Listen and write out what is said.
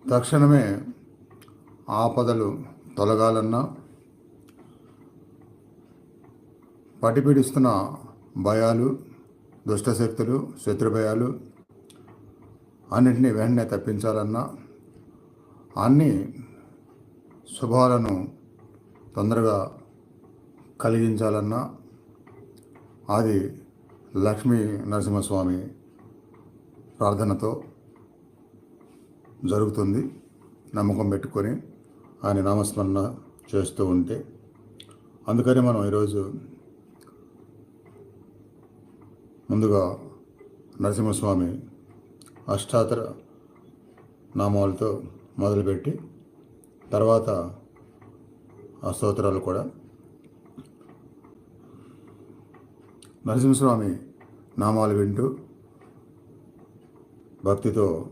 తక్షణమే ఆపదలు తొలగాలన్నా, పట్టిపీడిస్తున్న భయాలు, దుష్టశక్తులు, శత్రుభయాలు అన్నింటినీ వెంటనే తప్పించాలన్నా, అన్ని శుభాలను తొందరగా కలిగించాలన్నా అది లక్ష్మీ నరసింహస్వామి ప్రార్థనతో జరుగుతుంది. నమ్మకం పెట్టుకొని ఆయన నామస్మరణ చేస్తూ ఉంటే. అందుకని మనం ఈరోజు ముందుగా నరసింహస్వామి అష్టాదశ నామాలతో మొదలుపెట్టి తర్వాత ఆ స్తోత్రాలు కూడా నరసింహస్వామి నామాలు వింటూ భక్తితో